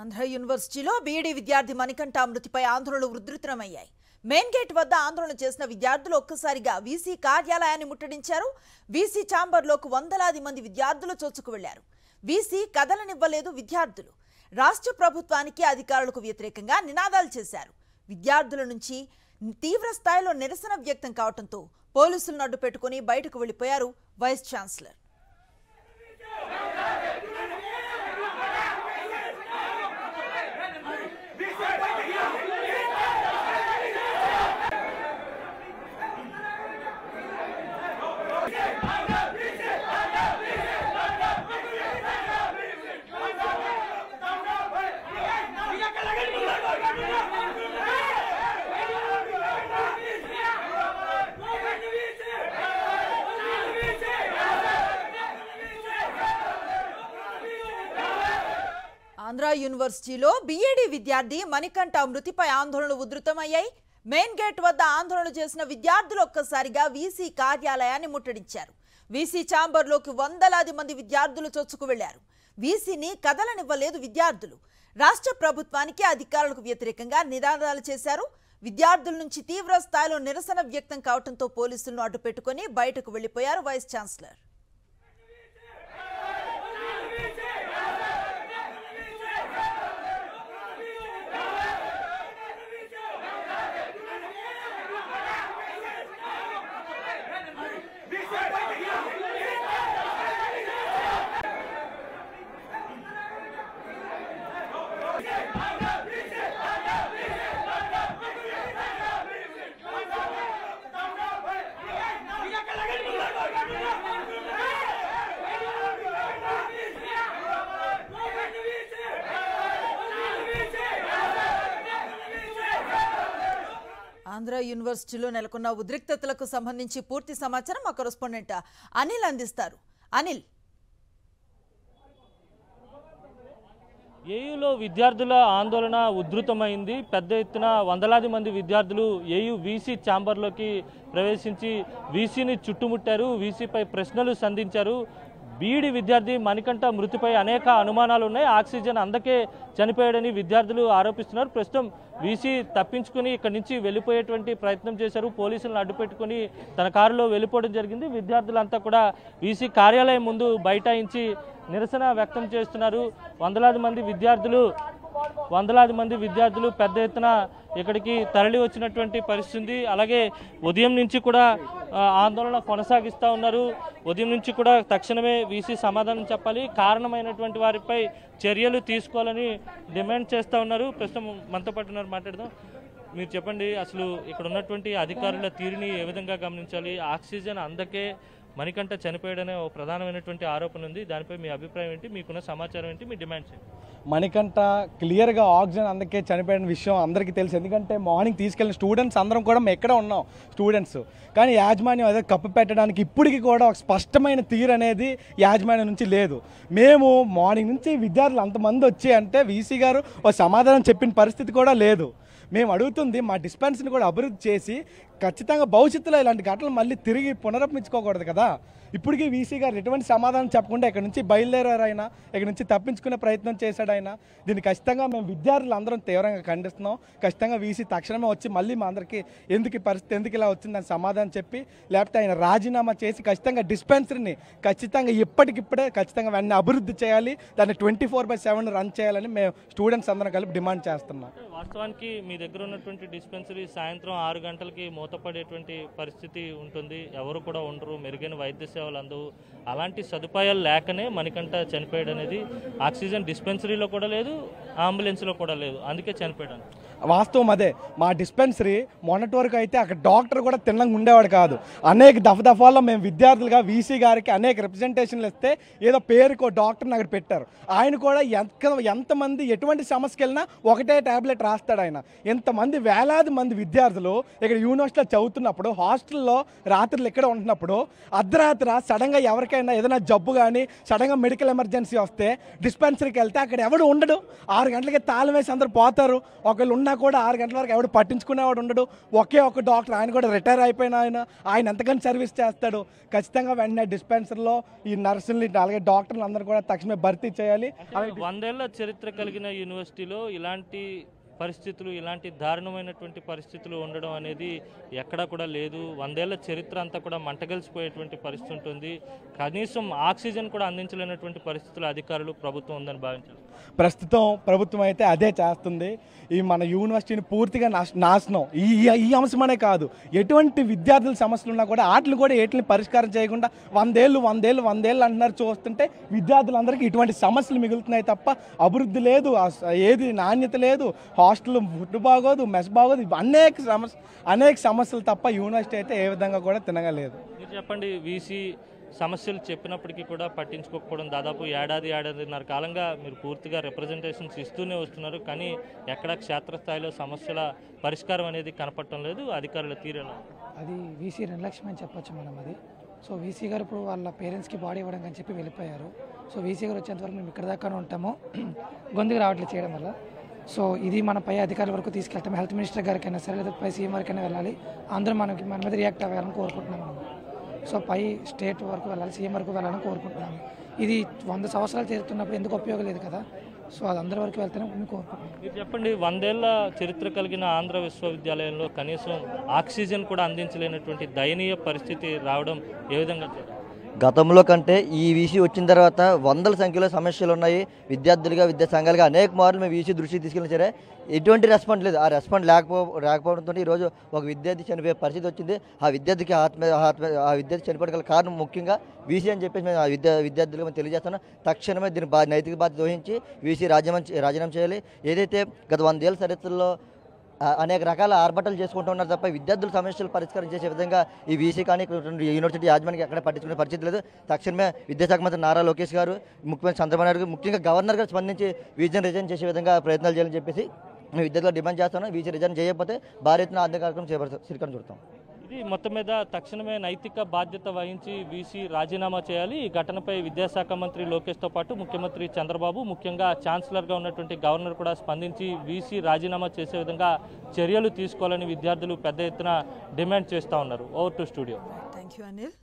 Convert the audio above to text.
ఆంధ్ర యూనివర్సిటీలో బీఈడీ విద్యార్థి మణికంఠ మృతిపై ఆందోళనలు ఉధృతమయ్యాయి. మెయిన్ గేట్ వద్ద ఆందోళన చేసిన విద్యార్థులు ఒక్కసారిగా వీసీ కార్యాలయాన్ని ముట్టడించారు. వీసీ ఛాంబర్లోకి వందలాది మంది విద్యార్థులు చొచ్చుకు వెళ్లారు. వీసీ కదలనివ్వలేదు విద్యార్థులు. రాష్ట్ర ప్రభుత్వానికి అధికారులకు వ్యతిరేకంగా నినాదాలు చేశారు. విద్యార్థుల నుంచి తీవ్ర స్థాయిలో నిరసన వ్యక్తం కావడంతో పోలీసులను అడ్డుపెట్టుకుని బయటకు వెళ్లిపోయారు వైస్ ఛాన్సలర్. ఆంధ్ర యూనివర్సిటీలో బీఈడీ విద్యార్థి మణికంఠ మృతిపై ఆందోళనలు ఉధృతమయ్యాయి. మెయిన్ గేట్ వద్ద ఆందోళన చేసిన విద్యార్థులు ఒక్కసారిగా వీసీ కార్యాలయాన్ని ముట్టడించారు. వీసీ ఛాంబర్లోకి వందలాది మంది విద్యార్థులు చొచ్చుకు వెళ్లారు. వీసీని కదలనివ్వలేదు విద్యార్థులు. రాష్ట్ర ప్రభుత్వానికి అధికారులకు వ్యతిరేకంగా నినాదాలు చేశారు. విద్యార్థుల నుంచి తీవ్ర స్థాయిలో నిరసన వ్యక్తం కావడంతో పోలీసులను అడ్డుపెట్టుకుని బయటకు వెళ్లిపోయారు వైస్ ఛాన్సలర్. ఆంధ్ర యూనివర్సిటీలో నెలకొన్న ఉద్రిక్తతలకు సంబంధించి పూర్తి సమాచారం మా కరెస్పాండెంట్ అనిల్ అందిస్తారు. అనిల్, ఏయూలో విద్యార్థుల ఆందోళన ఉధృతమైంది. పెద్ద ఎత్తున వందలాది మంది విద్యార్థులు ఏయూ వీసీ ఛాంబర్లోకి ప్రవేశించి వీసీని చుట్టుముట్టారు. వీసీపై ప్రశ్నలు సంధించారు. బీఈడీ విద్యార్థి మణికంఠ మృతిపై అనేక అనుమానాలు ఉన్నాయి. ఆక్సిజన్ అందకే చనిపోయాడని విద్యార్థులు ఆరోపిస్తున్నారు. ప్రస్తుతం వీసీ తప్పించుకుని ఇక్కడి నుంచి వెళ్ళిపోయేటువంటి ప్రయత్నం చేశారు. పోలీసులను అడ్డుపెట్టుకుని తన కారులో వెళ్ళిపోవడం జరిగింది. విద్యార్థులంతా కూడా వీసీ కార్యాలయం ముందు బైఠాయించి నిరసన వ్యక్తం చేస్తున్నారు. వందలాది మంది విద్యార్థులు పెద్ద ఎత్తున ఇక్కడికి తరలి వచ్చినటువంటి పరిస్థితి. అలాగే ఉదయం నుంచి కూడా ఆందోళన కొనసాగిస్తూ ఉన్నారు. ఉదయం నుంచి కూడా తక్షణమే వీసీ సమాధానం చెప్పాలి, కారణమైనటువంటి వారిపై చర్యలు తీసుకోవాలని డిమాండ్ చేస్తూ ఉన్నారు. ప్రస్తుతం మనతో పాటు ఉన్నారు, మాట్లాడదాం. మీరు చెప్పండి, అసలు ఇక్కడ ఉన్నటువంటి అధికారుల తీరుని ఏ విధంగా గమనించాలి? ఆక్సిజన్ అందకే మణికంఠ చనిపోయాడనే ఒక ప్రధానమైనటువంటి ఆరోపణ ఉంది. దానిపై మీ అభిప్రాయం ఏంటి? మీకున్న సమాచారం ఏంటి? మీ డిమాండ్స్ ఏంటి? మణికంఠ క్లియర్గా ఆక్సిజన్ అందుకే చనిపోయిన విషయం అందరికీ తెలుసు. ఎందుకంటే మార్నింగ్ తీసుకెళ్ళిన స్టూడెంట్స్ అందరం కూడా మేము ఎక్కడ ఉన్నాం స్టూడెంట్స్, కానీ యాజమాన్యం అదే కప్పు పెట్టడానికి ఇప్పటికీ కూడా ఒక స్పష్టమైన తీరు అనేది యాజమాన్యం నుంచి లేదు. మేము మార్నింగ్ నుంచి విద్యార్థులు అంతమంది వచ్చి అంటే వీసీ గారు ఒక సమాధానం చెప్పిన పరిస్థితి కూడా లేదు. మేము అడుగుతుంది మా డిస్పెన్సరీని కూడా అభివృద్ధి చేసి ఖచ్చితంగా భవిష్యత్తులో ఇలాంటి ఘటనలు మళ్ళీ తిరిగి పునరావృతించుకోకూడదు కదా. ఇప్పటికీ వీసీ గారు ఎటువంటి సమాధానం చెప్పకుండా ఇక్కడ నుంచి బయలుదేరారు. ఆయన ఇక్కడ నుంచి తప్పించుకునే ప్రయత్నం చేశాడు ఆయన. దీన్ని ఖచ్చితంగా మేము విద్యార్థులు అందరం తీవ్రంగా ఖండిస్తున్నాం. ఖచ్చితంగా వీసీ తక్షణమే వచ్చి మళ్ళీ మా అందరికీ ఎందుకు ఈ పరిస్థితి ఎందుకు ఇలా వచ్చిందని సమాధానం చెప్పి, లేకపోతే ఆయన రాజీనామా చేసి ఖచ్చితంగా డిస్పెన్సరీని ఖచ్చితంగా ఇప్పటికిప్పుడే ఖచ్చితంగా వెంటనే అభివృద్ధి చేయాలి, దాన్ని 24/7 రన్ చేయాలని మేము స్టూడెంట్స్ అందరం కలిపి డిమాండ్ చేస్తున్నాం. వాస్తవానికి మీ దగ్గర ఉన్నటువంటి డిస్పెన్సరీ సాయంత్రం 6 గంటలకి మూతపడేటువంటి పరిస్థితి ఉంటుంది. ఎవరు కూడా ఉండరు, మెరుగైన వైద్య సేవలు అందవు. అలాంటి సదుపాయాలు లేకనే మణికంఠ చనిపోయాడు అనేది. ఆక్సిజన్ డిస్పెన్సరీలో కూడా లేదు, అంబులెన్స్లో కూడా లేదు, అందుకే చనిపోయాడు. వాస్తవం అదే. మా డిస్పెన్సరీ మొన్నటి వరకు అయితే అక్కడ డాక్టర్ కూడా తిన్నంగా ఉండేవాడు కాదు. అనేక దఫాల్లో మేము విద్యార్థులుగా వీసీ గారికి అనేక రిప్రజెంటేషన్లు ఇస్తే ఏదో పేరుకో డాక్టర్ని అక్కడ పెట్టారు. ఆయన కూడా ఎంతమంది ఎటువంటి సమస్యకి వెళ్ళినా ఒకటే ట్యాబ్లెట్ రాస్తాడు ఆయన. ఎంతమంది వేలాది మంది విద్యార్థులు ఇక్కడ యూనివర్సిటీలో చదువుతున్నప్పుడు, హాస్టల్లో రాత్రులు ఇక్కడ ఉంటున్నప్పుడు అర్ధరాత్రి సడన్గా ఎవరికైనా ఏదైనా జబ్బు కానీ సడన్గా మెడికల్ ఎమర్జెన్సీ వస్తే డిస్పెన్సరీకి వెళ్తే అక్కడ ఎవడు ఉండడు. 6 గంటలకి తాళం వేసి అందరూ పోతారు. ఒకళ్ళు ఉన్న అయినా కూడా 6 గంటల వరకు ఎవడు పట్టించుకునేవాడు ఉండడు. ఒకే ఒక డాక్టర్, ఆయన కూడా రిటైర్ అయిపోయిన ఆయన ఎంతకని సర్వీస్ చేస్తాడు. ఖచ్చితంగా వెంటనే డిస్పెన్సరీలో ఈ నర్సుల్ని అలాగే డాక్టర్లు అందరూ కూడా తక్షణమే భర్తీ చేయాలి. 100 ఏళ్ల చరిత్ర కలిగిన యూనివర్సిటీలో ఇలాంటి పరిస్థితులు, ఇలాంటి దారుణమైనటువంటి పరిస్థితులు ఉండడం అనేది ఎక్కడా కూడా లేదు. 100 ఏళ్ల చరిత్ర అంతా కూడా మంటగలిసిపోయేటువంటి పరిస్థితి ఉంటుంది. కనీసం ఆక్సిజన్ కూడా అందించలేనటువంటి పరిస్థితులు అధికారులు, ప్రభుత్వం ఉందని భావించారు. ప్రస్తుతం ప్రభుత్వం అయితే అదే చేస్తుంది. ఈ మన యూనివర్సిటీని పూర్తిగా నాశనం. ఈ అంశమనే కాదు, ఎటువంటి విద్యార్థుల సమస్యలు ఉన్నా కూడా వాటిని కూడా ఏటిని పరిష్కారం చేయకుండా 100 ఏళ్ళు అంటున్నారు. చూస్తుంటే విద్యార్థులందరికీ ఇటువంటి సమస్యలు మిగులుతున్నాయి తప్ప అభివృద్ధి లేదు, ఏది నాణ్యత లేదు, హాస్టల్ ఫుడ్ బాగోదు, మెస్ బాగోదు, అనేక సమస్యలు తప్ప యూనివర్సిటీ అయితే ఏ విధంగా కూడా తినగలేదు. మీరు చెప్పండి, వీసీ సమస్యలు చెప్పినప్పటికీ కూడా పట్టించుకోకపోవడం, దాదాపు ఏడాదిన్నర కాలంగా మీరు పూర్తిగా రిప్రజెంటేషన్స్ ఇస్తూనే వస్తున్నారు, కానీ ఎక్కడ క్షేత్రస్థాయిలో సమస్యల పరిష్కారం అనేది కనపడటం లేదు. అధికారుల తీరేలా అది వీసీ నిర్లక్ష్యం అని చెప్పొచ్చు మనం. అది సో వీసీ గారు ఇప్పుడు వాళ్ళ పేరెంట్స్కి బాడీ ఇవ్వడం అని చెప్పి వెళ్ళిపోయారు. సో వీసీ గారు వచ్చేంతవరకు మేము ఇక్కడ దాకానే ఉంటాము, గొంతుకు రావట్లేదు చేయడం వల్ల. సో ఇది మన పై అధికారుల వరకు తీసుకెళ్తాం. హెల్త్ మినిస్టర్ గారికైనా సరే, లేదా పై సీఎం వరకైనా వెళ్ళాలి. అందరూ మన మీద రియాక్ట్ అవ్వాలని కోరుకుంటున్నాం మనం. సో పై స్టేట్ వరకు వెళ్ళాలి, సీఎం వరకు వెళ్ళాలని కోరుకుంటున్నాము. ఇది 100 సంవత్సరాలు చేరుతున్నప్పుడు ఎందుకు ఉపయోగం లేదు కదా. సో అది అందరి వరకు వెళ్తేనే మేము కోరుకుంటున్నాం. మీరు చెప్పండి, 100 ఏళ్ల చరిత్ర కలిగిన ఆంధ్ర విశ్వవిద్యాలయంలో కనీసం ఆక్సిజన్ కూడా అందించలేనటువంటి దయనీయ పరిస్థితి రావడం ఏ విధంగా చూడాలి? గతంలో కంటే ఈ వీసీ వచ్చిన తర్వాత వందల సంఖ్యలో సమస్యలు ఉన్నాయి. విద్యార్థులుగా, విద్యా సంఘాలుగా అనేక మార్లు మేము వీసీ దృష్టికి తీసుకెళ్ళిన సరే ఎటువంటి రెస్పాండ్ లేదు. ఆ రెస్పాండ్ లేకపోవడంతో ఈరోజు ఒక విద్యార్థి చనిపోయే పరిస్థితి వచ్చింది. ఆ విద్యార్థికి ఆ విద్యార్థి చనిపోవడం గల కారణం ముఖ్యంగా వీసీ అని చెప్పేసి మేము ఆ విద్యార్థులుగా మేము తెలియజేస్తున్నాం. తక్షణమే దీని నైతిక బాధ్యత వహించి వీసీ రాజీనామా చేయాలి. ఏదైతే గత 100 ఏళ్ల చరిత్రలో అనేక రకాల ఆర్భటాలు చేసుకుంటూ ఉన్నారు తప్ప విద్యార్థుల సమస్యలు పరిష్కారం చేసే విధంగా ఈ వీసీ కానీ యూనివర్సిటీ యాజమాన్యానికి ఎక్కడ పట్టించుకునే పరిస్థితి లేదు. తక్షణమే విద్యాశాఖ మంత్రి నారా లోకేష్ గారు, ముఖ్యమంత్రి చంద్రబాబు నాయుడు గారు, ముఖ్యంగా గవర్నర్ గారు స్పందించి వీసీని రిజైన్ చేసే విధంగా ప్రయత్నాలు చేయాలని చెప్పేసి మేము విద్యార్థులు డిమాండ్ చేస్తున్నాం. వీసీ రిజైన్ చేయకపోతే భారీ ఎత్తున ఆర్థిక కార్యక్రమం శ్రీకారం చుడతాం. ఇది మొత్తం మీద తక్షణమే నైతిక బాధ్యత వహించి వీసీ రాజీనామా చేయాలి. ఈ ఘటనపై విద్యాశాఖ మంత్రి లోకేష్తో పాటు ముఖ్యమంత్రి చంద్రబాబు, ముఖ్యంగా ఛాన్సలర్గా ఉన్నటువంటి గవర్నర్ కూడా స్పందించి వీసీ రాజీనామా చేసే విధంగా చర్యలు తీసుకోవాలని విద్యార్థులు పెద్ద ఎత్తున డిమాండ్ చేస్తూ ఉన్నారు. Over to studio. Thank you Anil.